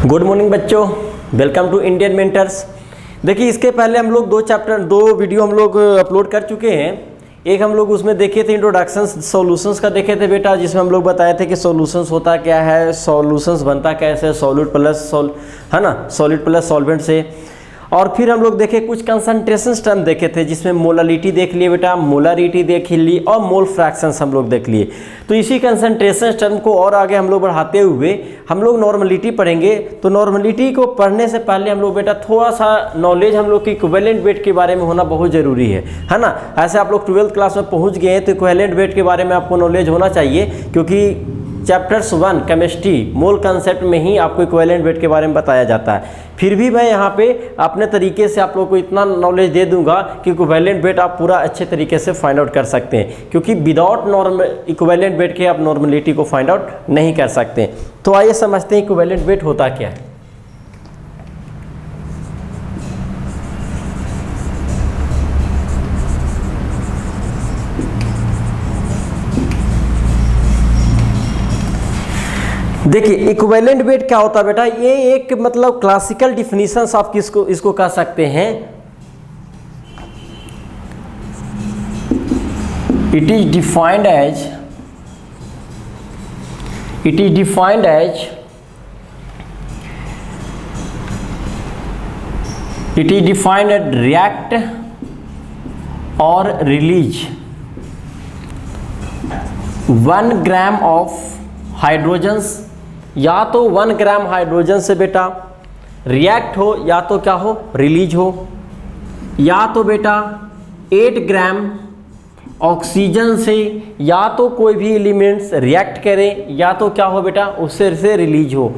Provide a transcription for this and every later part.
Good morning बच्चों, welcome to Indian mentors. देखिए, इसके पहले हम लोग दो वीडियो हम लोग अपलोड कर चुके हैं। एक हम लोग उसमें देखे थे इंट्रोडक्शन सॉल्यूशंस का देखे थे बेटा, जिसमें हम लोग बताए थे कि सॉल्यूशंस होता क्या है, सॉल्यूशंस बनता कैसे, सॉल्यूट प्लस है ना, सॉलिड प्लस सॉल्वेंट से। और फिर हम लोग देखे कुछ कंसंट्रेशन टर्म देखे थे, जिसमें मोलालिटी देख लिए बेटा, मोलारिटी देख ली और मोल फ्रैक्शंस हम लोग देख लिए। तो इसी कंसंट्रेशन टर्म को और आगे हम लोग बढ़ाते हुए हम लोग नॉर्मलिटी पढ़ेंगे। तो नॉर्मलिटी को पढ़ने से पहले हम लोग बेटा थोड़ा सा नॉलेज हम लोग की इक्विवेलेंट वेट के बारे में होना बहुत ज़रूरी है ना। ऐसे आप लोग 12th क्लास में पहुँच गए हैं तो इक्विवेलेंट वेट के बारे में आपको नॉलेज होना चाहिए, क्योंकि चैप्टर्स 1 केमिस्ट्री मोल कंसेप्ट में ही आपको इक्विवेलेंट वेट के बारे में बताया जाता है। फिर भी मैं यहाँ पे अपने तरीके से आप लोग को इतना नॉलेज दे दूंगा कि इक्विवेलेंट वेट आप पूरा अच्छे तरीके से फाइंड आउट कर सकते हैं, क्योंकि विदाउट नॉर्मल इक्विवेलेंट वेट के आप नॉर्मलिटी को फाइंड आउट नहीं कर सकते। तो आइए समझते हैं इक्विवेलेंट वेट होता क्या है। देखिए, इक्विवेलेंट वेट क्या होता है बेटा, ये एक मतलब क्लासिकल डिफिनीशन आप इसको कह सकते हैं। It is defined as react और रिलीज 1 ग्राम ऑफ हाइड्रोजन्स, या तो 1 ग्राम हाइड्रोजन से बेटा रिएक्ट हो, या तो क्या हो, रिलीज हो, या तो बेटा 8 ग्राम ऑक्सीजन से या तो कोई भी एलिमेंट्स रिएक्ट करें, या तो क्या हो बेटा उससे से रिलीज हो,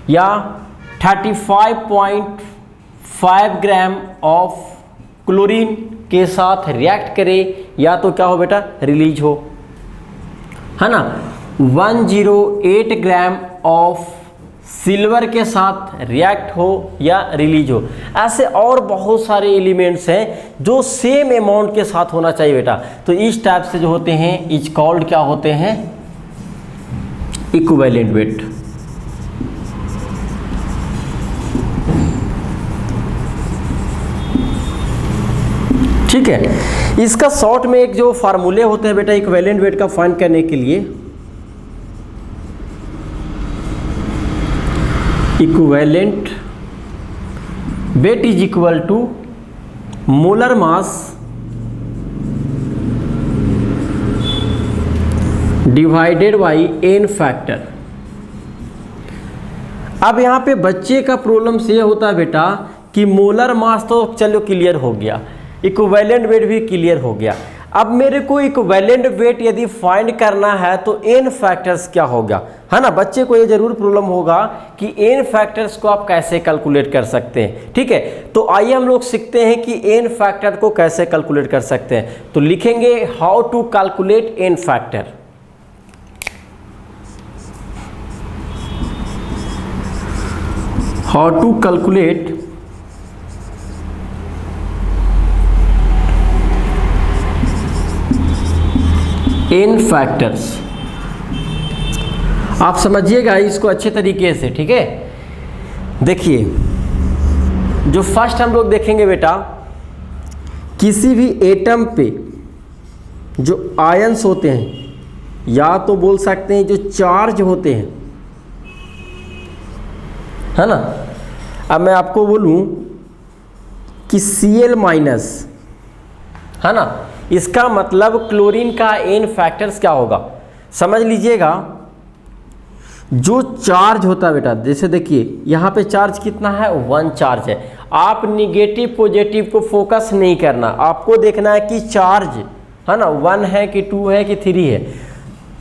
या 35.5 ग्राम ऑफ क्लोरीन के साथ रिएक्ट करे, या तो क्या हो बेटा रिलीज हो, है ना। 108 ग्राम ऑफ सिल्वर के साथ रिएक्ट हो या रिलीज हो। ऐसे और बहुत सारे एलिमेंट्स हैं जो सेम अमाउंट के साथ होना चाहिए बेटा। तो इस टाइप से जो होते हैं इज कॉल्ड क्या होते हैं, इक्विवेलेंट वेट। ठीक है, इसका शॉर्ट में एक जो फार्मूले होते हैं बेटा इक्विवेलेंट वेट का फाइंड करने के लिए, equivalent weight is equal to molar mass divided by n factor. अब यहाँ पे बच्चे का प्रॉब्लम से ये होता है बेटा कि मोलर मास तो चलो क्लियर हो गया, इक्विवेलेंट वेट भी क्लियर हो गया। अब मेरे को इक्विवेलेंट वेट यदि फाइंड करना है तो एन फैक्टर्स क्या होगा, है ना। बच्चे को ये जरूर प्रॉब्लम होगा कि एन फैक्टर्स को आप कैसे कैलकुलेट कर सकते हैं। ठीक है, तो आइए हम लोग सीखते हैं कि एन फैक्टर को कैसे कैलकुलेट कर सकते हैं। तो लिखेंगे how to calculate n factor. How to calculate n factors. आप समझिएगा इसको अच्छे तरीके से, ठीक है। देखिए, जो फर्स्ट हम लोग देखेंगे बेटा, किसी भी एटम पे जो आयंस होते हैं, या तो बोल सकते हैं जो चार्ज होते हैं, है ना। अब मैं आपको बोलूं कि Cl माइनस, है ना, इसका मतलब क्लोरीन का एन फैक्टर्स क्या होगा, समझ लीजिएगा। जो चार्ज होता है बेटा, जैसे देखिए यहाँ पे चार्ज कितना है, 1 चार्ज है। आप निगेटिव पॉजिटिव को फोकस नहीं करना, आपको देखना है कि चार्ज, है ना, 1 है कि 2 है कि 3 है।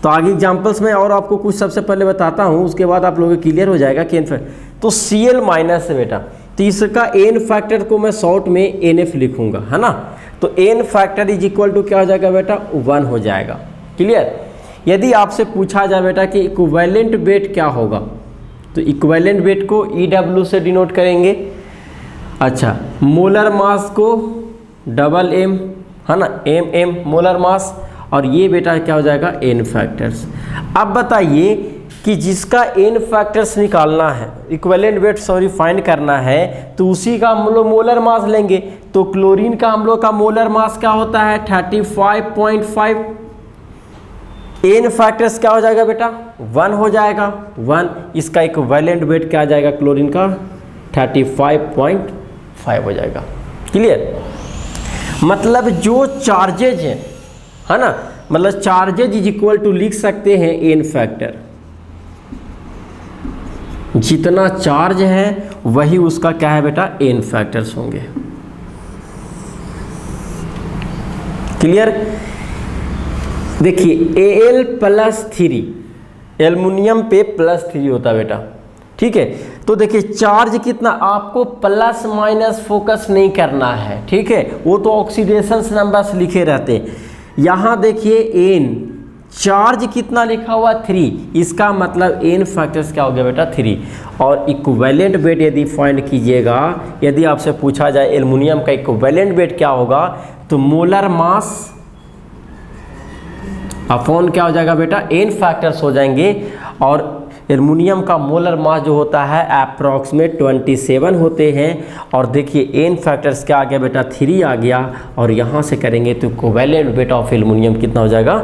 तो आगे एग्जांपल्स में और आपको कुछ सबसे पहले बताता हूँ, उसके बाद आप लोगों को क्लियर हो जाएगा कि एन फैक्टर। तो Cl माइनस है बेटा, तो इसका एन फैक्टर को मैं शॉर्ट में NF लिखूंगा, है ना। तो n factor is equal to क्या हो जाएगा बेटा, 1 हो जाएगा। क्लियर। यदि आपसे पूछा जाए बेटा कि इक्विवेलेंट वेट क्या होगा, तो इक्विवेलेंट वेट को EW से डिनोट करेंगे। अच्छा, मोलर मास को MM, है ना, MM मोलर मास, और ये बेटा क्या हो जाएगा, N फैक्टर्स। अब बताइए कि जिसका एन फैक्टर्स निकालना है, इक्विवेलेंट वेट फाइंड करना है, तो उसी का हम लोग मोलर मास लेंगे। तो क्लोरीन का हम लोग का मोलर मास क्या होता है 35.5। एन फैक्टर्स क्या हो जाएगा बेटा 1 हो जाएगा 1। इसका इक्विवेलेंट वेट क्या आ जाएगा क्लोरीन का 35.5 हो जाएगा। क्लियर? मतलब जो चार्जेज है ना, मतलब चार्जेज इज इक्वल टू लिख सकते हैं एन फैक्टर। जितना चार्ज है वही उसका क्या है बेटा एन फैक्टर्स होंगे। क्लियर? देखिए Al+3 एल्युमिनियम पे +3 होता है बेटा, ठीक है। तो देखिए चार्ज कितना, आपको प्लस माइनस फोकस नहीं करना है, ठीक है, वो तो ऑक्सीडेशन नंबर्स लिखे रहते हैं। यहाँ देखिए एन चार्ज कितना लिखा हुआ 3, इसका मतलब एन फैक्टर्स क्या हो गया बेटा 3। और इक्विवेलेंट वेट यदि फाइंड कीजिएगा, यदि आपसे पूछा जाए एल्युमिनियम का इक्विवेलेंट वेट क्या होगा, तो मोलर मास अपॉन क्या हो जाएगा बेटा एन फैक्टर्स हो जाएंगे। और एल्युमिनियम का मोलर मास जो होता है अप्रॉक्सीमेट 27 होते हैं। और देखिए एन फैक्टर्स क्या आ गया बेटा 3 आ गया, और यहाँ से करेंगे तो इक्विवेलेंट वेट ऑफ एल्युमिनियम कितना हो जाएगा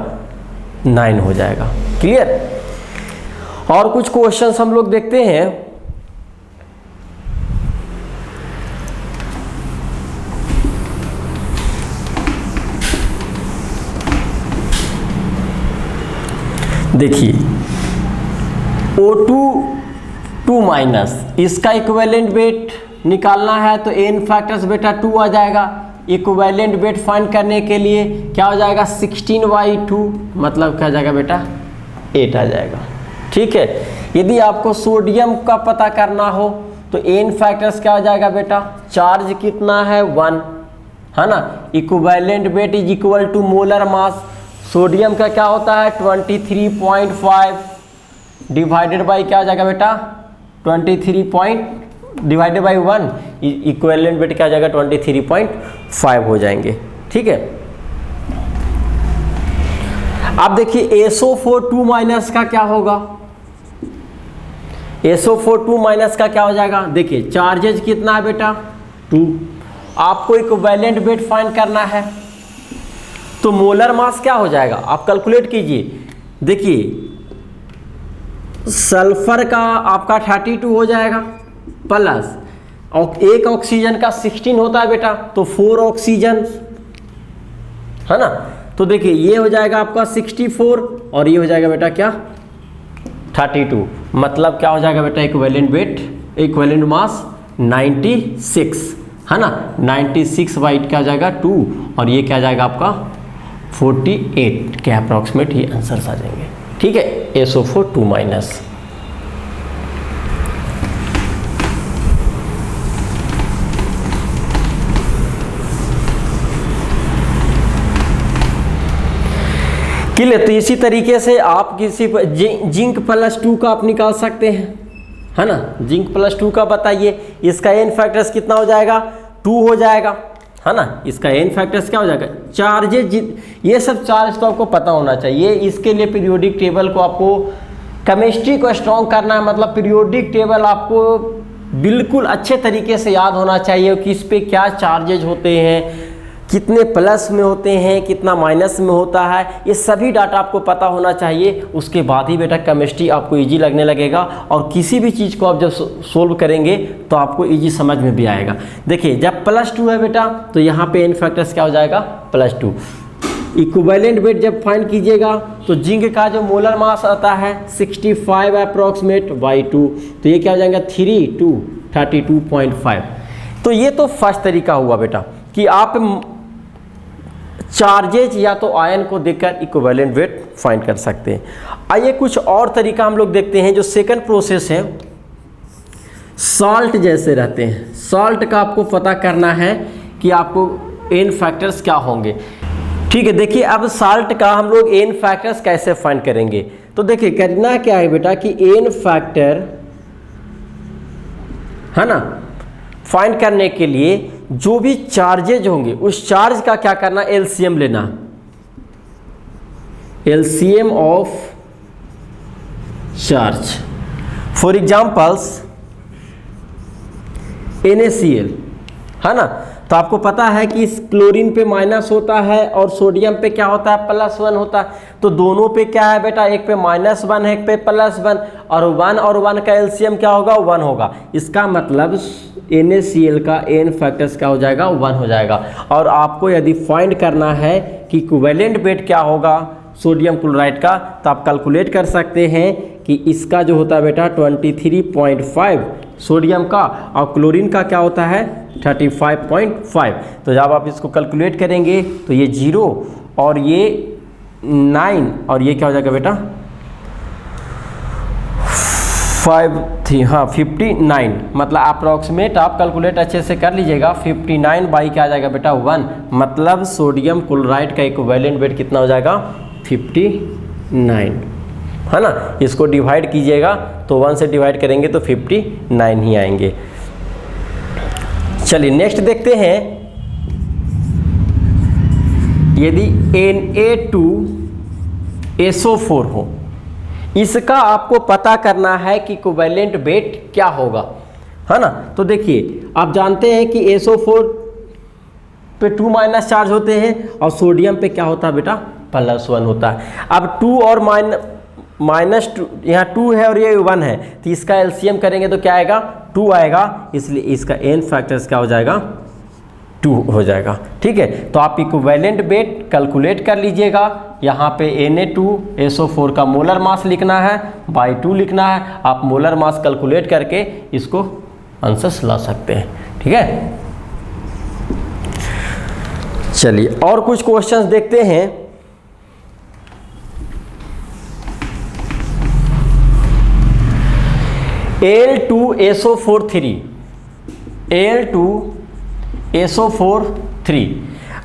9 हो जाएगा। क्लियर? और कुछ क्वेश्चंस हम लोग देखते हैं। देखिए O2 इसका इक्विवेलेंट वेट निकालना है, तो एन फैक्टर्स बेटा 2 आ जाएगा। इक्विवेलेंट वेट फाइंड करने के लिए क्या हो जाएगा 16/2, मतलब क्या जाएगा बेटा 8 आ जाएगा। ठीक है। यदि आपको सोडियम का पता करना हो तो एन फैक्टर्स क्या हो जाएगा बेटा, चार्ज कितना है 1, है ना, equivalent weight is equal to molar mass. Sodium का क्या होता है 23.5 डिवाइडेड बाई क्या हो जाएगा बेटा 23 डिवाइडेड बाई 1, इक्विवेलेंट वेट क्या हो जाएगा 23.5 हो जाएंगे। ठीक है। अब देखिए SO4 2- का क्या होगा, SO4 2- का क्या हो जाएगा, देखिए चार्जेज कितना है बेटा 2, आपको इक्विवेलेंट वेट फाइंड करना है तो मोलर मास क्या हो जाएगा आप कैलकुलेट कीजिए। देखिए सल्फर का आपका 32 हो जाएगा प्लस और एक ऑक्सीजन का 16 होता है बेटा, तो 4 ऑक्सीजन, है ना, तो देखिए ये हो जाएगा आपका 64 और ये हो जाएगा बेटा क्या 32, मतलब क्या हो जाएगा बेटा इक्विवेलेंट वेट, इक्विवेलेंट मास 96, है ना, 96/8 क्या हो जाएगा 2 और ये क्या जाएगा आपका 48 के अप्रॉक्सीमेट ये आंसर्स आ जाएंगे। ठीक है, SO4 2-। क्लियर। तो इसी तरीके से आप किसी जिंक +2 का आप निकाल सकते हैं, है ना, जिंक +2 का बताइए, इसका एन फैक्टर्स कितना हो जाएगा 2 हो जाएगा, है ना, इसका एन फैक्टर्स क्या हो जाएगा, चार्जेज, ये सब चार्ज तो आपको पता होना चाहिए। इसके लिए पीरियोडिक टेबल को आपको केमिस्ट्री को स्ट्रॉन्ग करना है, मतलब पीरियोडिक टेबल आपको बिल्कुल अच्छे तरीके से याद होना चाहिए कि इस पे क्या चार्जेज होते हैं, कितने प्लस में होते हैं, कितना माइनस में होता है, ये सभी डाटा आपको पता होना चाहिए। उसके बाद ही बेटा केमिस्ट्री आपको इजी लगने लगेगा और किसी भी चीज़ को आप जब सोल्व करेंगे तो आपको इजी समझ में भी आएगा। देखिए जब +2 है बेटा तो यहाँ पे एन फैक्टर्स क्या हो जाएगा +2। इक्विवेलेंट वेट जब फाइंड कीजिएगा तो जिंक का जो मोलर मास आता है 65 अप्रॉक्सीमेट बाई 2, तो ये क्या हो जाएगा 3 2 32.5। तो ये तो फर्स्ट तरीका हुआ बेटा कि आप चार्जेज या तो आयन को देखकर इक्विवेलेंट वेट फाइंड कर सकते हैं। आइए कुछ और तरीका हम लोग देखते हैं। जो सेकंड प्रोसेस है, सॉल्ट जैसे रहते हैं, सॉल्ट का आपको पता करना है कि आपको एन फैक्टर्स क्या होंगे। ठीक है, देखिए अब सॉल्ट का हम लोग एन फैक्टर्स कैसे फाइंड करेंगे। तो देखिए करना क्या है बेटा कि एन फैक्टर, है ना, फाइंड करने के लिए जो भी चार्जेज होंगे उस चार्ज का क्या करना, एलसीएम लेना, LCM of charge. For examples NaCl, है ना। तो आपको पता है कि इस क्लोरीन पे माइनस होता है और सोडियम पे क्या होता है, +1 होता है। तो दोनों पे क्या है बेटा, एक पे -1 है, एक पे +1, और 1 और 1 का एलसीएम क्या होगा, 1 होगा। इसका मतलब NaCl का N फैक्टर्स क्या हो जाएगा, 1 हो जाएगा। और आपको यदि फाइंड करना है कि इक्विवेलेंट वेट क्या होगा सोडियम क्लोराइड का, तो आप कैलकुलेट कर सकते हैं कि इसका जो होता है बेटा 23.5 सोडियम का, और क्लोरीन का क्या होता है 35.5। तो जब आप इसको कैलकुलेट करेंगे तो ये 0 और ये 9 और ये क्या हो जाएगा बेटा 59, मतलब अप्रॉक्सीमेट आप कैलकुलेट अच्छे से कर लीजिएगा। 59 बाई क्या आ जाएगा बेटा 1, मतलब सोडियम क्लोराइड का इक्विवेलेंट वेट कितना हो जाएगा 59, है ना। इसको डिवाइड कीजिएगा तो 1 से डिवाइड करेंगे तो 59 ही आएंगे। चलिए नेक्स्ट देखते हैं, यदि Na2SO4 हो, इसका आपको पता करना है कि इक्विवेलेंट वेट क्या होगा, है ना। तो देखिए आप जानते हैं कि SO4 पे 2- चार्ज होते हैं और सोडियम पे क्या होता है बेटा +1 होता है। अब 2 और -2, यहाँ 2 है और ये 1 है, तो इसका एलसीएम करेंगे तो क्या आएगा 2 आएगा, इसलिए इसका N फैक्टर्स क्या हो जाएगा 2 हो जाएगा। ठीक है, तो आप इक्विवेलेंट वेट कैलकुलेट कर लीजिएगा। यहाँ पे Na2SO4 का मोलर मास लिखना है बाई 2 लिखना है। आप मोलर मास कैलकुलेट करके इसको आंसर्स ला सकते हैं। ठीक है, चलिए और कुछ क्वेश्चंस देखते हैं। Al2SO4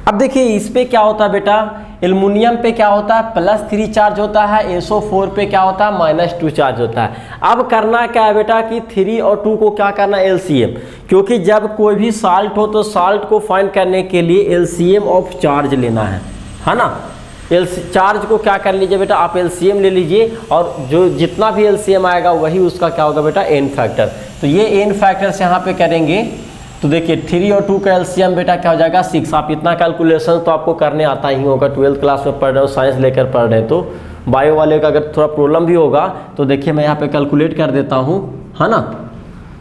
अब देखिए इस पे क्या होता है बेटा, एल्युमिनियम पे क्या होता है +3 चार्ज होता है, SO4 पे क्या होता है -2 चार्ज होता है। अब करना क्या है बेटा कि 3 और 2 को क्या करना है एलसीएम, क्योंकि जब कोई भी साल्ट हो तो साल्ट को फाइंड करने के लिए एलसीएम ऑफ चार्ज लेना है ना। चार्ज को क्या कर लीजिए बेटा आप एलसीएम ले लीजिए, और जो जितना भी एलसीएम आएगा वही उसका क्या होगा बेटा N फैक्टर। तो ये N फैक्टर्स यहाँ पे करेंगे तो देखिए 3 और 2 का एलसीएम बेटा क्या हो जाएगा 6। आप इतना कैलकुलेशन तो आपको करने आता ही होगा, 12th क्लास में पढ़ रहे हो, साइंस लेकर पढ़ रहे हैं, तो बायो वाले का अगर थोड़ा प्रॉब्लम भी होगा तो देखिए मैं यहाँ पे कैलकुलेट कर देता हूँ, है ना।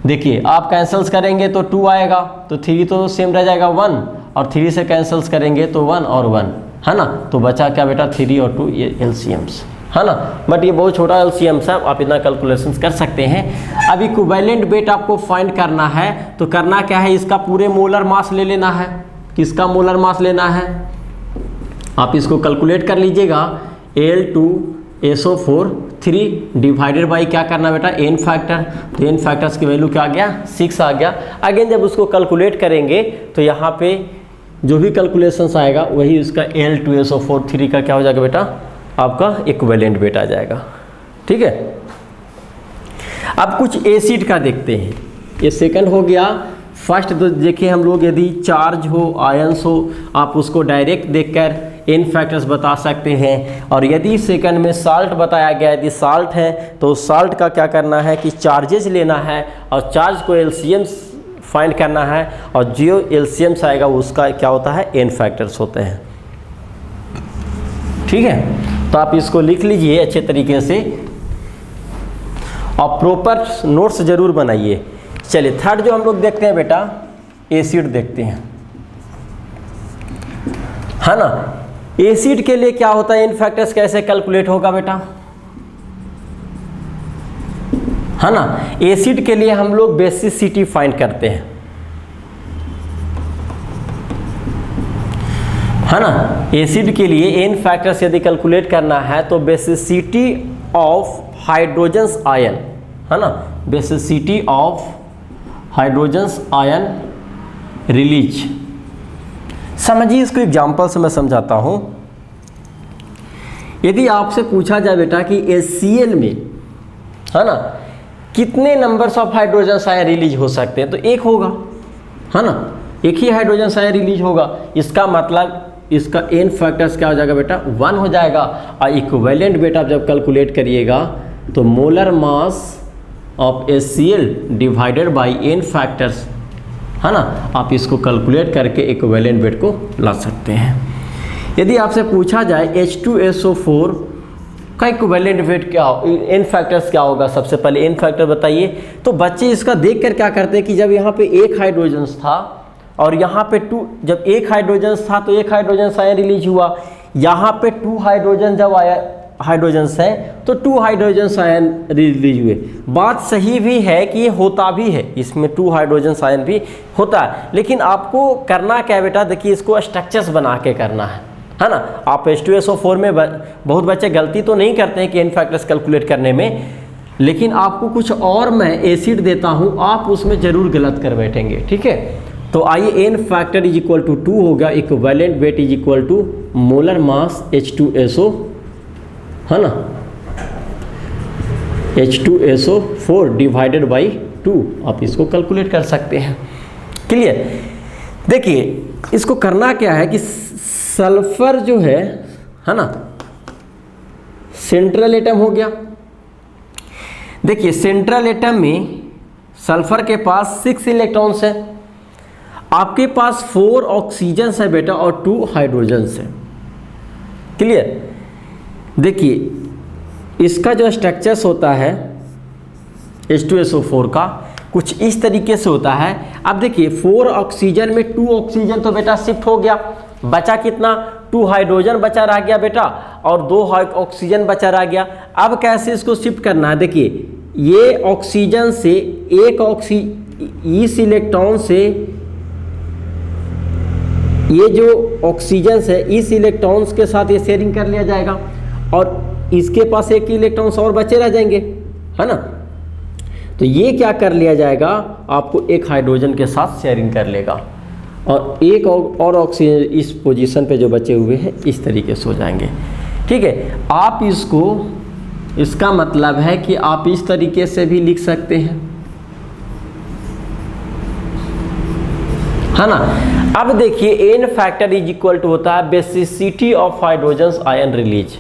देखिए आप कैंसल्स करेंगे तो 2 आएगा, तो 3 तो सेम रह जाएगा 1, और 3 से कैंसल्स करेंगे तो 1 और 1, है ना। तो बचा क्या बेटा 3 और 2 ये एलसीएम्स, है ना। बट ये बहुत छोटा एलसीएम है, आप इतना कैलकुलेशंस कर सकते हैं। अब इक्विवेलेंट वेट आपको फाइंड करना है, तो करना क्या है इसका पूरे मोलर मास ले लेना है। किसका मोलर मास लेना है आप इसको कैलकुलेट कर लीजिएगा। Al2SO4 3 डिवाइडेड बाई क्या करना बेटा N फैक्टर, तो N फैक्टर्स की वैल्यू क्या आ गया 6 आ गया। अगेन जब उसको कैलकुलेट करेंगे तो यहाँ पे जो भी कैलकुलेशंस आएगा वही उसका Al2SO4 3 का क्या हो जाएगा बेटा आपका इक्विवेलेंट वेट आ जाएगा। ठीक है, अब कुछ एसिड का देखते हैं। ये सेकंड हो गया। फर्स्ट तो देखिए हम लोग यदि चार्ज हो आयंस हो आप उसको डायरेक्ट देखकर N फैक्टर्स बता सकते हैं, और यदि सेकंड में साल्ट बताया गया, यदि साल्ट है तो साल्ट का क्या करना है कि चार्जेस लेना है और चार्ज को एलसीएम फाइंड करना है, और जो एलसीएम्स आएगा उसका क्या होता है N फैक्टर्स होते हैं। ठीक है, तो आप इसको लिख लीजिए अच्छे तरीके से और प्रॉपर नोट्स जरूर बनाइए। चलिए थर्ड जो हम लोग देखते हैं बेटा एसिड देखते हैं, है ना। एसिड के लिए क्या होता है N फैक्टर्स कैसे कैलकुलेट होगा बेटा, है ना। एसिड के लिए हम लोग बेसिसिटी फाइंड करते हैं, है ना। एसिड के लिए N फैक्टर्स यदि कैलकुलेट करना है तो बेसिसिटी ऑफ हाइड्रोजन्स आयन, है ना, basicity of hydrogens ion release. समझिए इसको एग्जांपल से मैं समझाता हूं। यदि आपसे पूछा जाए बेटा कि HCl में, है ना, कितने numbers of hydrogens ion release हो सकते हैं, तो एक होगा, है ना, एक ही हाइड्रोजन आयन रिलीज होगा। इसका मतलब इसका N फैक्टर्स क्या हो जाएगा बेटा 1 हो जाएगा। और इक्विवेलेंट वेट आप जब कैलकुलेट करिएगा तो molar mass of HCl divided by n factors, है ना, आप इसको कैलकुलेट करके इक्विवेलेंट वेट को ला सकते हैं। यदि आपसे पूछा जाए H2SO4 का इक्विवेलेंट वेट क्या हो, n फैक्टर्स क्या होगा, सबसे पहले n फैक्टर बताइए। तो बच्चे इसका देख कर क्या करते हैं कि जब यहाँ पे एक हाइड्रोजन था और यहाँ पे जब एक हाइड्रोजन था तो एक हाइड्रोजन आयन रिलीज हुआ, यहाँ पे 2 हाइड्रोजन जब आया हाइड्रोजन्स हैं तो 2 हाइड्रोजन आयन रिलीज हुए। बात सही भी है कि ये होता भी है, इसमें 2 हाइड्रोजन आयन भी होता है, लेकिन आपको करना क्या है बेटा, देखिए इसको स्ट्रक्चर्स बना के करना है ना। आप H2SO4 में बहुत बच्चे गलती तो नहीं करते हैं कि n फैक्टर्स कैलकुलेट करने में, लेकिन आपको कुछ और मैं एसिड देता हूँ, आप उसमें ज़रूर गलत कर बैठेंगे, ठीक है। तो आइए n factor is equal to 2 हो गया, equivalent weight is equal to molar mass H2SO, है ना, H2SO4 डिवाइडेड बाई 2, आप इसको कैलकुलेट कर सकते हैं। क्लियर। देखिए इसको करना क्या है कि सल्फर जो है ना, सेंट्रल एटम हो गया। देखिए सेंट्रल एटम में सल्फर के पास 6 इलेक्ट्रॉन्स है, आपके पास 4 ऑक्सीजन है बेटा और 2 हाइड्रोजन है। क्लियर। देखिए इसका जो स्ट्रक्चर्स होता है H2SO4 का कुछ इस तरीके से होता है। अब देखिए 4 ऑक्सीजन में 2 ऑक्सीजन तो बेटा शिफ्ट हो गया, बचा कितना, 2 हाइड्रोजन बचा रह गया बेटा और 2 ऑक्सीजन बचा रह गया। अब कैसे इसको शिफ्ट करना है, देखिए ये ऑक्सीजन से इस इलेक्ट्रॉन से ये जो ऑक्सीजन है इस इलेक्ट्रॉन्स के साथ ये शेयरिंग कर लिया जाएगा और इसके पास एक इलेक्ट्रॉन्स और बचे रह जाएंगे, है ना। तो ये क्या कर लिया जाएगा, आपको एक हाइड्रोजन के साथ शेयरिंग कर लेगा और एक और ऑक्सीजन इस पोजीशन पे जो बचे हुए हैं इस तरीके से हो जाएंगे। ठीक है, आप इसको, इसका मतलब है कि आप इस तरीके से भी लिख सकते हैं, है ना। अब देखिए n factor is equal to होता है basicity of hydrogen ion release,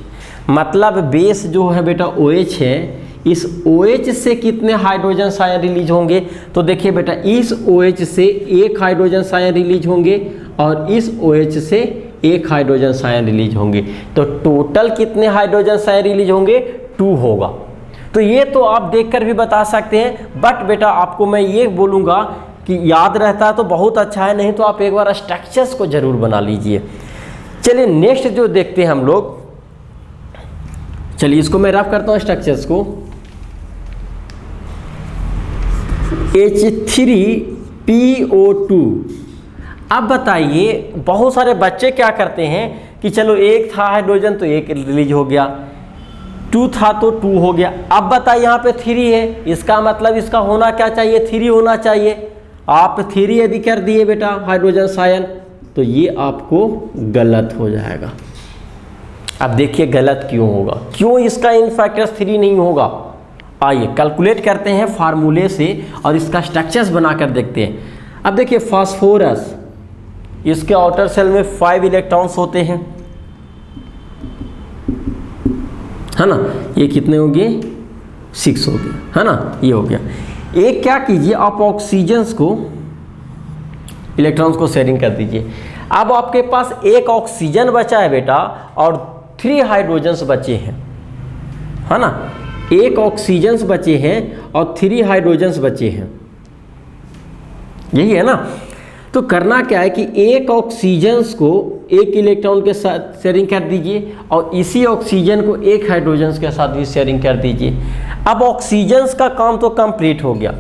मतलब बेस जो है बेटा OH है, इस OH से कितने हाइड्रोजन आयन रिलीज होंगे। तो देखिए बेटा इस OH से एक हाइड्रोजन आयन रिलीज होंगे और इस OH से एक हाइड्रोजन आयन रिलीज होंगे, तो टोटल कितने हाइड्रोजन आयन रिलीज होंगे, 2 होगा। तो ये तो आप देखकर भी बता सकते हैं, बट बेटा आपको मैं ये बोलूँगा कि याद रहता है तो बहुत अच्छा है, नहीं तो आप एक बार स्ट्रक्चर्स को जरूर बना लीजिए। चलिए नेक्स्ट जो देखते हैं हम लोग, चलिए इसको मैं रफ करता हूँ स्ट्रक्चर्स को। H3PO2। अब बताइए बहुत सारे बच्चे क्या करते हैं कि चलो एक था हाइड्रोजन तो एक रिलीज हो गया, 2 था तो 2 हो गया। अब बताइए यहाँ पे 3 है, इसका मतलब इसका होना क्या चाहिए, 3 होना चाहिए। आप 3 यदि कर दिए बेटा हाइड्रोजन आयन तो ये आपको गलत हो जाएगा। अब देखिए गलत क्यों होगा, क्यों इसका इन फैक्टर्स 3 नहीं होगा। आइए कैलकुलेट करते हैं फार्मूले से और इसका स्ट्रक्चर्स बनाकर देखते हैं। अब देखिए फास्फोरस, इसके आउटर सेल में 5 इलेक्ट्रॉन्स होते हैं, है ना। ये कितने हो गए, 6 हो गए, है ना, ये हो गया। एक क्या कीजिए, आप ऑक्सीजन्स को, इलेक्ट्रॉन्स को शेयरिंग कर दीजिए। अब आपके पास एक ऑक्सीजन बचा है बेटा और 3 हाइड्रोजन्स बचे हैं, है ना। एक ऑक्सीजन्स बचे हैं और 3 हाइड्रोजन्स बचे हैं, यही है ना। तो करना क्या है कि एक ऑक्सीजन्स को एक इलेक्ट्रॉन के साथ शेयरिंग कर दीजिए और इसी ऑक्सीजन को एक हाइड्रोजन्स के साथ भी शेयरिंग कर दीजिए। अब ऑक्सीजन्स का काम तो कंप्लीट हो गया,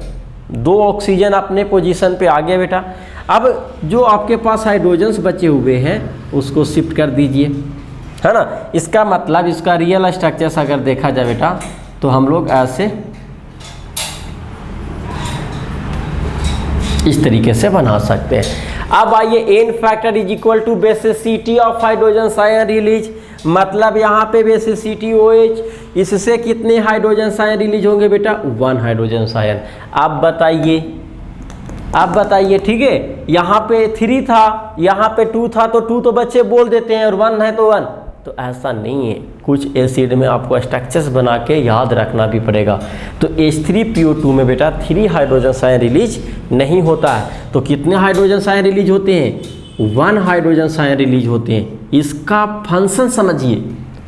2 ऑक्सीजन अपने पोजीशन पे आ गए बेटा। अब जो आपके पास हाइड्रोजन्स बचे हुए हैं उसको शिफ्ट कर दीजिए, है ना। इसका मतलब इसका रियल स्ट्रक्चर्स अगर देखा जाए बेटा तो हम लोग ऐसे इस तरीके से बना सकते हैं। अब आइए n factor is equal to basicity of hydrogen ion release, मतलब यहाँ पे बेसिसिटी OH, इससे कितने हाइड्रोजन आयन रिलीज होंगे बेटा, 1 हाइड्रोजन आयन। अब बताइए, ठीक है, यहाँ पे 3 था, यहाँ पे 2 था तो 2 तो बच्चे बोल देते हैं और 1 है तो 1, तो ऐसा नहीं है, कुछ एसिड में आपको स्ट्रक्चर्स बना के याद रखना भी पड़ेगा। तो H3PO2 में बेटा 3 हाइड्रोजन आयन रिलीज नहीं होता है। तो कितने हाइड्रोजन आयन रिलीज होते हैं? 1 हाइड्रोजन आयन रिलीज होते हैं। इसका फंक्शन समझिए,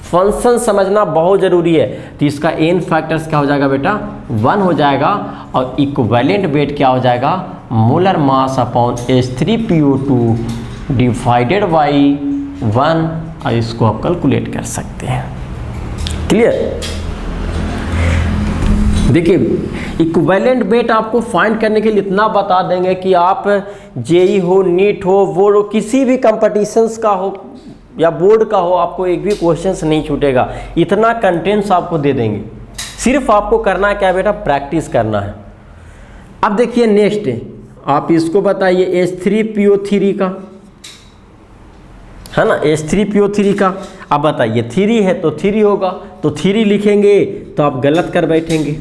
फंक्शन समझना बहुत ज़रूरी है। तो इसका एन फैक्टर्स क्या हो जाएगा बेटा? 1 हो जाएगा और इक्विवेलेंट वेट क्या हो जाएगा? Molar mass upon H3PO2 divided by 1, और इसको आप कैलकुलेट कर सकते हैं। क्लियर? देखिए इक्विवेलेंट वेट आपको फाइंड करने के लिए इतना बता देंगे कि आप जेई हो, नीट हो, बोर्ड हो, किसी भी कंपटीशंस का हो या बोर्ड का हो, आपको एक भी क्वेश्चंस नहीं छूटेगा। इतना कंटेंट्स आपको दे देंगे, सिर्फ आपको करना है क्या बेटा? प्रैक्टिस करना है। अब देखिए नेक्स्ट आप इसको बताइए H3PO3 का, है ना, H3PO3 का। अब बताइए 3 है तो 3 होगा, तो 3 लिखेंगे तो आप गलत कर बैठेंगे।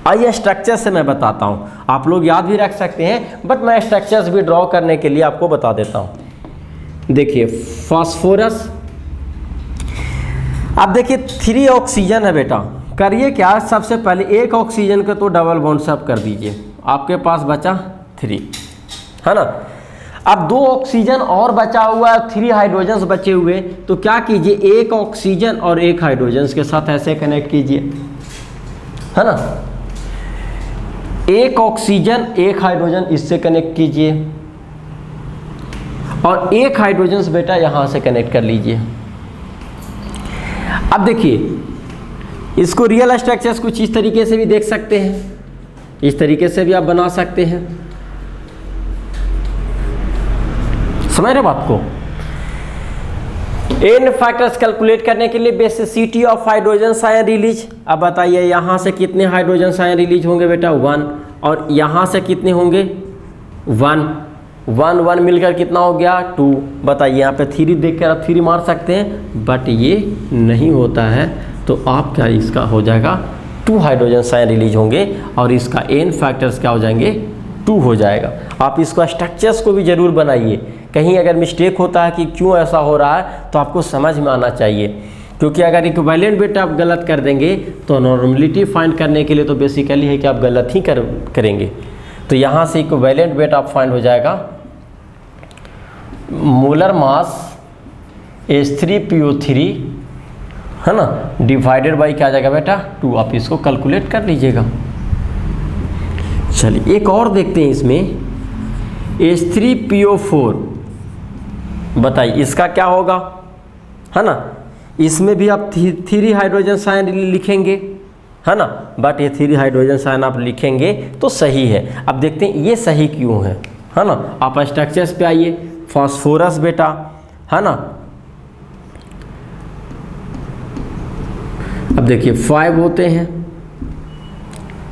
आइए स्ट्रक्चर से मैं बताता हूँ, आप लोग याद भी रख सकते हैं, बट मैं स्ट्रक्चर्स भी ड्रॉ करने के लिए आपको बता देता हूँ। देखिए फास्फोरस, अब देखिए 3 ऑक्सीजन है बेटा। करिए क्या, सबसे पहले एक ऑक्सीजन को तो डबल बॉन्ड से आप कर दीजिए, आपके पास बचा 3, है ना। अब 2 ऑक्सीजन और बचा हुआ है, 3 हाइड्रोजन्स बचे हुए, तो क्या कीजिए, एक ऑक्सीजन और एक हाइड्रोजन के साथ ऐसे कनेक्ट कीजिए, है ना। एक ऑक्सीजन एक हाइड्रोजन इससे कनेक्ट कीजिए, और एक हाइड्रोजन बेटा यहां से कनेक्ट कर लीजिए। अब देखिए इसको रियल स्ट्रक्चर्स कुछ इस तरीके से भी देख सकते हैं, इस तरीके से भी आप बना सकते हैं। समझ रहे बात को? एन फैक्टर्स कैलकुलेट करने के लिए basicity of hydrogen ion release. अब बताइए यहां से कितने हाइड्रोजन आयन रिलीज होंगे बेटा? 1, और यहां से कितने होंगे? 1 मिलकर कितना हो गया? 2। बताइए यहाँ पे 3 देखकर आप 3 मार सकते हैं, बट ये नहीं होता है, तो आप क्या, इसका हो जाएगा 2 हाइड्रोजन आयन रिलीज होंगे, और इसका एन फैक्टर्स क्या हो जाएंगे? 2 हो जाएगा। आप इसको स्ट्रक्चर्स को भी जरूर बनाइए, कहीं अगर मिस्टेक होता है कि क्यों ऐसा हो रहा है तो आपको समझ में आना चाहिए, क्योंकि अगर इक्विवेलेंट वेट आप गलत कर देंगे तो नॉर्मलिटी फाइंड करने के लिए तो बेसिकली है कि आप गलत ही करेंगे। तो यहाँ से इक्विवेलेंट वेट आप फाइंड हो जाएगा मोलर मास H3PO3, है ना, डिवाइडेड बाई क्या आ जाएगा बेटा? 2। आप इसको कैलकुलेट कर लीजिएगा। चलिए एक और देखते हैं इसमें, H3PO4, बताइए इसका क्या होगा, है ना। इसमें भी आप 3 हाइड्रोजन आयन लिखेंगे, है ना, बट ये 3 हाइड्रोजन आयन आप लिखेंगे तो सही है। अब देखते हैं ये सही क्यों है ना। आप स्ट्रक्चर्स पे आइए, फास्फोरस बेटा, है ना। अब देखिए 5 होते हैं,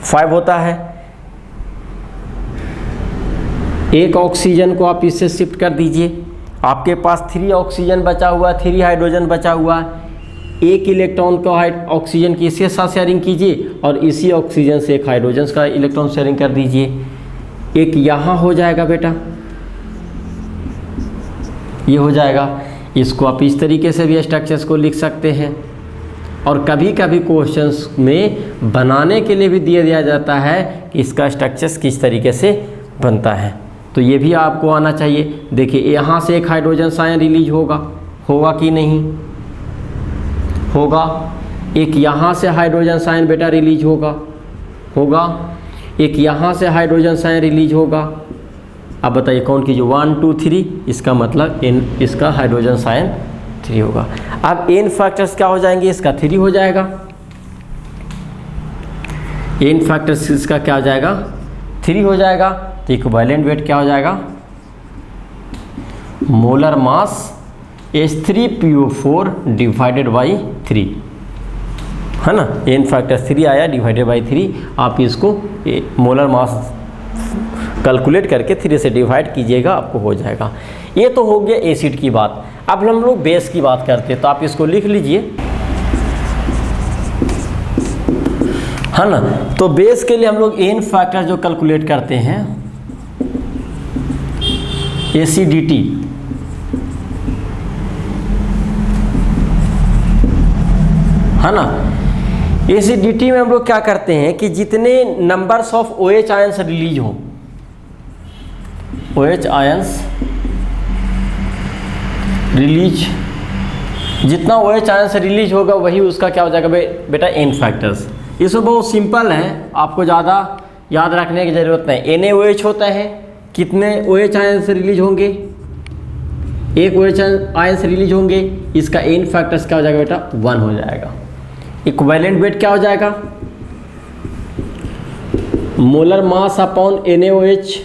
5 होता है। एक ऑक्सीजन को आप इससे शिफ्ट कर दीजिए, आपके पास 3 ऑक्सीजन बचा हुआ है, 3 हाइड्रोजन बचा हुआ है। एक इलेक्ट्रॉन को ऑक्सीजन की इसके साथ शेयरिंग कीजिए, और इसी ऑक्सीजन से एक हाइड्रोजन का इलेक्ट्रॉन शेयरिंग कर दीजिए। एक यहाँ हो जाएगा बेटा, ये हो जाएगा। इसको आप इस तरीके से भी स्ट्रक्चर्स को लिख सकते हैं, और कभी कभी क्वेश्चंस में बनाने के लिए भी दिया जाता है कि इसका स्ट्रक्चर्स किस तरीके से बनता है, तो ये भी आपको आना चाहिए। देखिए यहाँ से एक हाइड्रोजन आयन रिलीज होगा कि नहीं होगा। एक यहाँ से हाइड्रोजन आयन बेटा रिलीज होगा। एक यहाँ से हाइड्रोजन आयन रिलीज होगा। अब बताइए कौन कीजिए? 1 2 3, इसका मतलब इसका हाइड्रोजन आयन 3 होगा। अब एन फैक्टर्स क्या हो जाएंगे? इसका 3 हो जाएगा। एन फैक्टर्स इसका क्या हो जाएगा? 3 हो जाएगा। तो इक्विवेलेंट वेट क्या हो जाएगा? Molar mass H3PO4 divided by 3, है ना। एन फैक्टर 3 आया डिवाइडेड बाई 3। आप इसको मोलर मास कैलकुलेट करके 3 से डिवाइड कीजिएगा, आपको हो जाएगा। ये तो हो गया एसिड की बात। अब हम लोग बेस की बात करते हैं, तो आप इसको लिख लीजिए, है ना। तो बेस के लिए हम लोग एन फैक्टर जो कैलकुलेट करते हैं, एसिडिटी, है ना। एसिडिटी में हम लोग क्या करते हैं कि जितने numbers of OH ions release हों, OH आयंस रिलीज, जितना OH आयंस रिलीज होगा वही उसका क्या हो जाएगा बेटा एन फैक्टर्स। इसमें बहुत सिंपल है, आपको ज़्यादा याद रखने की ज़रूरत नहीं। NaOH होता है, कितने OH आयंस रिलीज होंगे, एक OH आयंस रिलीज होंगे, इसका एन फैक्टर्स क्या हो जाएगा बेटा 1 हो जाएगा। इक्विवेलेंट वेट क्या हो जाएगा, molar mass upon NaOH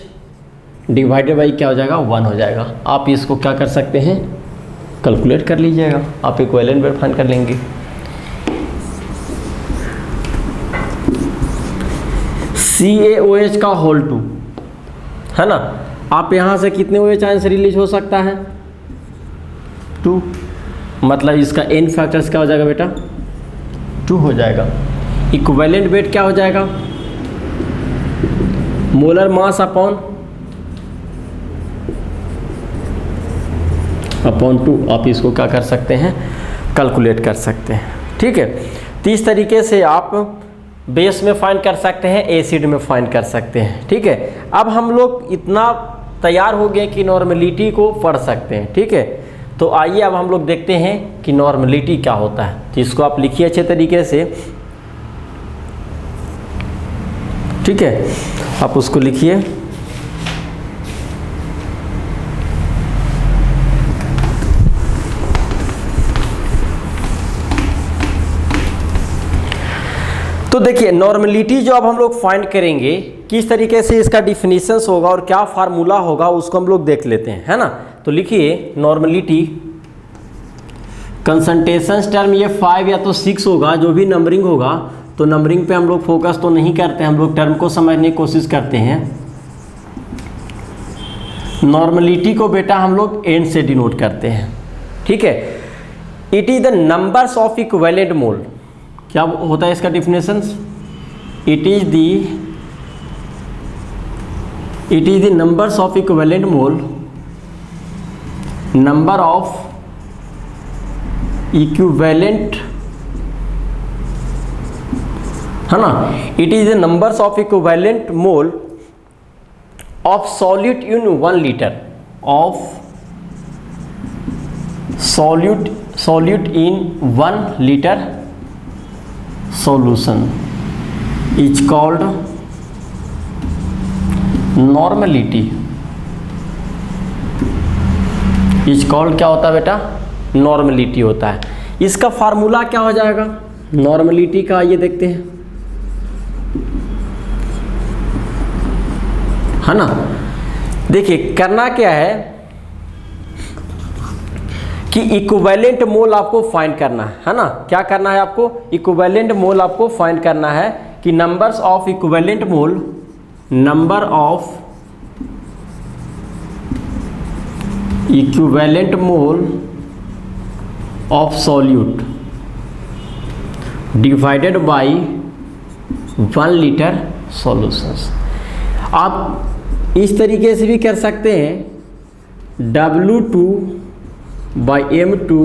divided by क्या हो जाएगा 1 हो जाएगा। आप इसको क्या कर सकते हैं, कैलकुलेट कर लीजिएगा, आप इक्विवेलेंट वेट फाइंड कर लेंगे। CaOH का होल 2 है ना। आप यहाँ से कितने OH आयंस रिलीज हो सकता है 2, मतलब इसका एन फैक्टर्स क्या हो जाएगा बेटा 2 हो जाएगा। इक्विवेलेंट वेट क्या हो जाएगा, मोलर मास अपॉन 2, आप इसको क्या कर सकते हैं कैलकुलेट कर सकते हैं। ठीक है, तो इस तरीके से आप बेस में फाइंड कर सकते हैं, एसिड में फाइंड कर सकते हैं। ठीक है, अब हम लोग इतना तैयार हो गए कि नॉर्मलिटी को पढ़ सकते हैं। ठीक है, तो आइए अब हम लोग देखते हैं कि नॉर्मलिटी क्या होता है। तो इसको आप लिखिए अच्छे तरीके से। ठीक है, आप उसको लिखिए। तो देखिए नॉर्मलिटी जो अब हम लोग फाइंड करेंगे, किस तरीके से इसका डिफिनीशंस होगा और क्या फार्मूला होगा उसको हम लोग देख लेते हैं, है ना। तो लिखिए नॉर्मलिटी, कंसंट्रेशन टर्म ये 5 या तो 6 होगा, जो भी नंबरिंग होगा। तो नंबरिंग पे हम लोग फोकस तो नहीं करते, हम लोग टर्म को समझने की कोशिश करते हैं। नॉर्मलिटी को बेटा हम लोग एन से डिनोट करते हैं। ठीक है, it is the numbers of equivalent mole. क्या होता है इसका definition, it is the numbers of equivalent mole, number of equivalent, है ना। It is the numbers of equivalent mole of solute in 1 litre, of solute in 1 litre solution is called normality, is called क्या होता है बेटा normality होता है। इसका formula क्या हो जाएगा नॉर्मलिटी का, आइए देखते हैं, है ना। देखिए करना क्या है कि इक्विवेलेंट मोल आपको फाइंड करना है ना। क्या करना है आपको, इक्विवेलेंट मोल आपको फाइंड करना है कि numbers of equivalent mole, number of equivalent mole of solute divided by 1 litre solutions. आप इस तरीके से भी कर सकते हैं, W2 by M2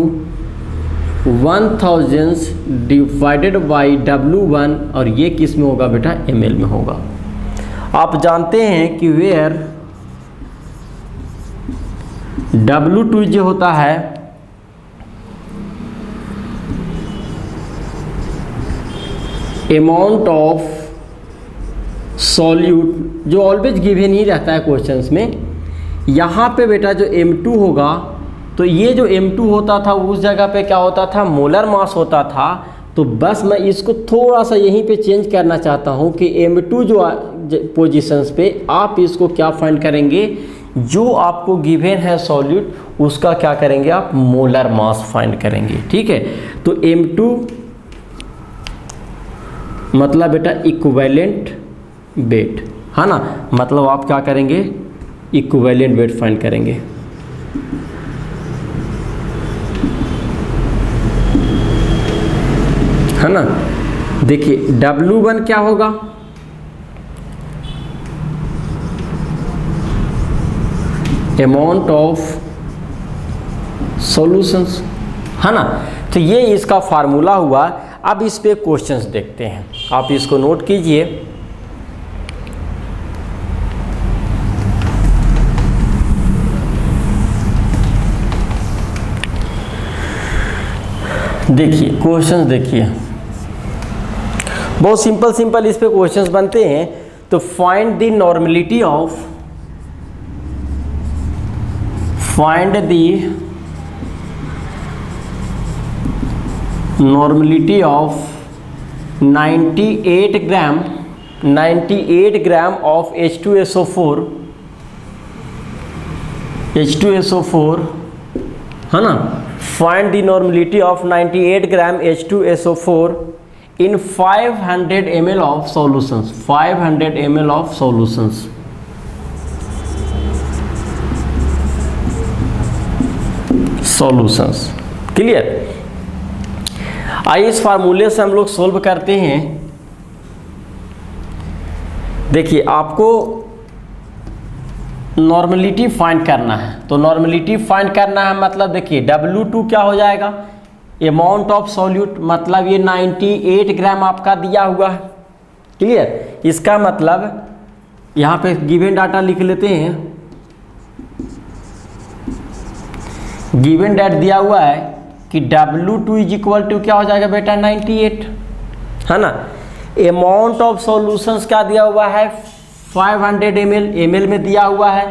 1000 divided by W1, और ये किस में होगा बेटा ml में होगा। आप जानते हैं कि वेयर W2 जो होता है अमाउंट ऑफ सॉल्यूट, जो ऑलवेज गिवन ही रहता है क्वेश्चंस में। यहाँ पे बेटा जो M2 होगा, तो ये जो M2 होता था उस जगह पे क्या होता था मोलर मास होता था। तो बस मैं इसको थोड़ा सा यहीं पे चेंज करना चाहता हूँ कि M2 जो पोजीशंस पे आप इसको क्या फाइंड करेंगे, जो आपको गिवन है सॉल्यूट उसका क्या करेंगे आप मोलर मास फाइंड करेंगे। ठीक है, तो M2 मतलब बेटा इक्विवेलेंट वेट, है ना। मतलब आप क्या करेंगे इक्विवेलेंट वेट फाइंड करेंगे, है ना। देखिए W1 क्या होगा, अमाउंट ऑफ सॉल्यूशंस, है ना। तो ये इसका फार्मूला हुआ। अब इस पे क्वेश्चंस देखते हैं, आप इसको नोट कीजिए। देखिए क्वेश्चंस देखिए, बहुत सिंपल इस पे क्वेश्चंस बनते हैं। तो find the normality of normality of 98 gram of H2SO4 है ना। Find the normality of 98 gram H2SO4 in 500 ml of solutions, 500 ml of solutions। Clear. आइए इस फार्मूले से हम लोग सोल्व करते हैं। देखिए आपको नॉर्मेलिटी फाइंड करना है, तो नॉर्मेलिटी फाइंड करना है मतलब देखिए W2 क्या हो जाएगा, अमाउंट ऑफ सॉल्यूट, मतलब ये 98 ग्राम आपका दिया हुआ है। क्लियर। इसका मतलब यहाँ पे गिवन डाटा लिख लेते हैं। गिवन डाटा दिया हुआ है कि W2 इज इक्वल टू क्या हो जाएगा बेटा 98, है ना। अमाउंट ऑफ सॉल्यूशंस क्या दिया हुआ है 500 ml में दिया हुआ है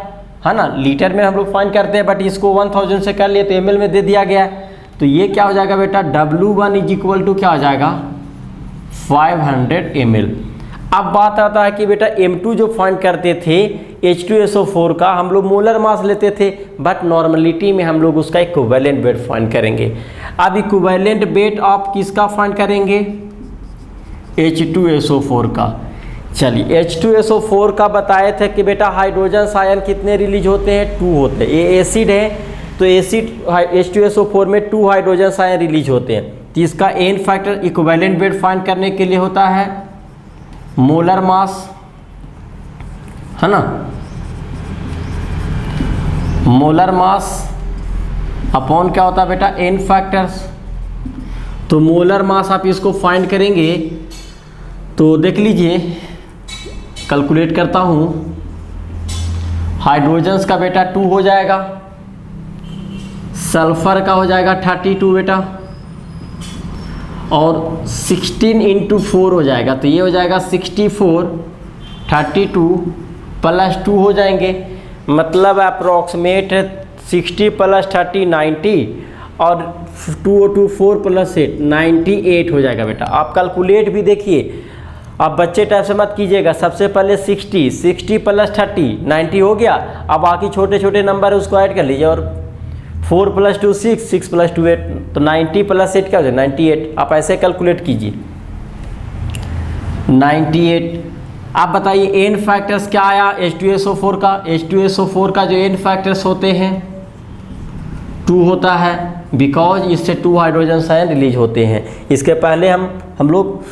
ना। लीटर में हम लोग फाइंड करते हैं, बट इसको 1000 से कर लिए तो ml में दे दिया गया है। तो ये क्या हो जाएगा बेटा W1 इज इक्वल टू क्या हो जाएगा 500 ml। अब बात आता है कि बेटा M2 जो फाइंड करते थे H2SO4 का, हम लोग मोलर मास लेते थे, बट नॉर्मलिटी में हम लोग उसका इक्विवेलेंट वेट फाइंड करेंगे। अब इक्विवेलेंट वेट आप किसका फाइंड करेंगे H2SO4 का। चलिए H2SO4 का बताए थे कि बेटा हाइड्रोजन आयन कितने रिलीज होते हैं 2 होते हैं। ये एसिड है तो एसिड H2SO4 में 2 हाइड्रोजन आयन रिलीज होते हैं। तो इसका n factor equivalent weight find करने के लिए होता है मोलर मास, है ना। मोलर मास अपॉन क्या होता है बेटा एन फैक्टर्स। तो मोलर मास आप इसको फाइंड करेंगे तो देख लीजिए, कैलकुलेट करता हूँ। हाइड्रोजन्स का बेटा 2 हो जाएगा, सल्फर का हो जाएगा 32 बेटा, और 16 × 4 हो जाएगा। तो ये हो जाएगा 64, 32 + 2 हो जाएंगे, मतलब अप्रॉक्सीमेट 60 + 30 90, और 2 4 + 8 98 हो जाएगा बेटा। आप कैलकुलेट भी देखिए, आप बच्चे टाइप से मत कीजिएगा। सबसे पहले 60 + 30 90 हो गया। अब बाकी छोटे छोटे नंबर है उसको ऐड कर लीजिए, और 4 + 2 6, 6 + 2 8, तो 90 + 8 क्या हो जाए 98। आप ऐसे कैलकुलेट कीजिए 98। आप बताइए एन फैक्टर्स क्या आया H2SO4 का। H2SO4 का जो एन फैक्टर्स होते हैं 2 होता है, बिकॉज इससे 2 हाइड्रोजन आयन रिलीज होते हैं। इसके पहले हम लोग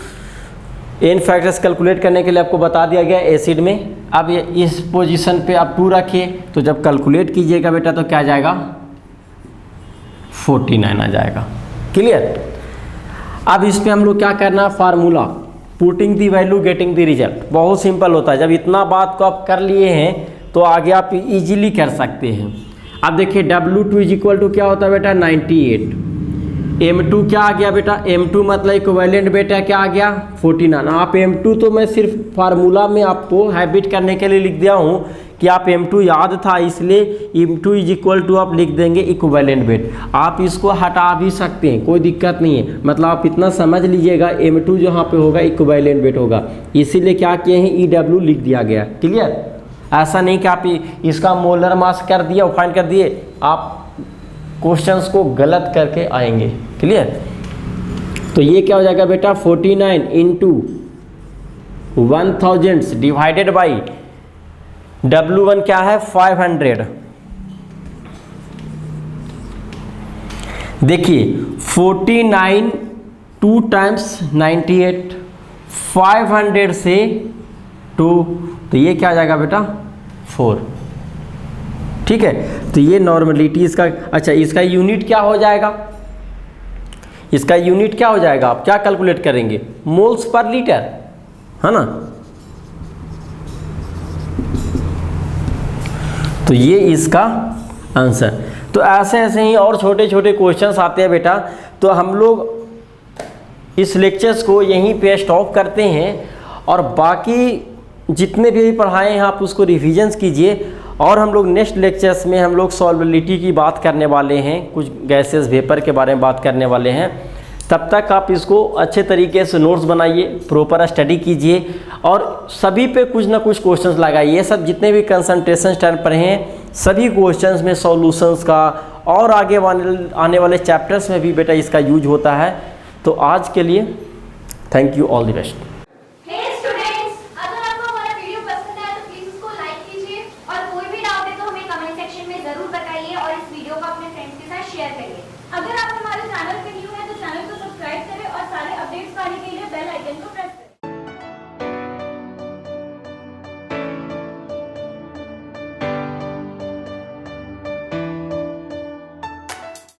एन फैक्टर्स कैलकुलेट करने के लिए आपको बता दिया गया एसिड में। अब ये इस पोजीशन पे आप 2 रखिए, तो जब कैलकुलेट कीजिएगा बेटा तो क्या आ जाएगा 49 आ जाएगा। क्लियर। अब इस पे हम लोग क्या करना है, formula putting the value getting the result. बहुत सिंपल होता है। जब इतना बात को आप कर लिए हैं तो आगे आप इजीली कर सकते हैं। अब देखिए W2 इज इक्वल टू क्या होता है बेटा 98। M2 क्या आ गया बेटा, M2 मतलब इक्विवेलेंट बेटा क्या आ गया 49। आप M2 तो मैं सिर्फ फार्मूला में आपको हैबिट करने के लिए लिख दिया हूँ कि आप M2 याद था, इसलिए M2 इज इक्वल टू आप लिख देंगे इक्विवेलेंट वेट। आप इसको हटा भी सकते हैं, कोई दिक्कत नहीं है। मतलब आप इतना समझ लीजिएगा M2 जहाँ पे होगा इक्विवेलेंट वेट होगा, इसीलिए क्या किए हैं EW लिख दिया गया। क्लियर। ऐसा नहीं कि आप इसका मोलर मास कर दिया और फाइंड कर दिए, आप क्वेश्चंस को गलत करके आएंगे। क्लियर। तो ये क्या हो जाएगा बेटा 49 × 1000 डिवाइडेड बाई W1 क्या है 500। देखिए 49 2 × 98, 500 से 2, तो ये क्या आ जाएगा बेटा 4। ठीक है। तो ये नॉर्मलिटी इसका। अच्छा, इसका यूनिट क्या हो जाएगा, इसका यूनिट क्या हो जाएगा, आप क्या कैलकुलेट करेंगे, मोल्स पर लीटर, है ना। तो ये इसका आंसर। तो ऐसे ऐसे ही और छोटे छोटे क्वेश्चंस आते हैं बेटा। तो हम लोग इस लेक्चर्स को यहीं पे स्टॉप करते हैं, और बाकी जितने भी पढ़ाए हैं आप उसको रिविजन्स कीजिए, और हम लोग नेक्स्ट लेक्चर्स में हम लोग सॉल्वेबिलिटी की बात करने वाले हैं, कुछ गैसेस वेपर के बारे में बात करने वाले हैं। तब तक आप इसको अच्छे तरीके से नोट्स बनाइए, प्रॉपर स्टडी कीजिए, और सभी पे कुछ ना कुछ क्वेश्चंस लगाइए। ये सब जितने भी कंसंट्रेशन स्टैंड पर हैं सभी क्वेश्चंस में सॉल्यूशंस का, और आगे आने वाले चैप्टर्स में भी बेटा इसका यूज होता है। तो आज के लिए thank you, all the best.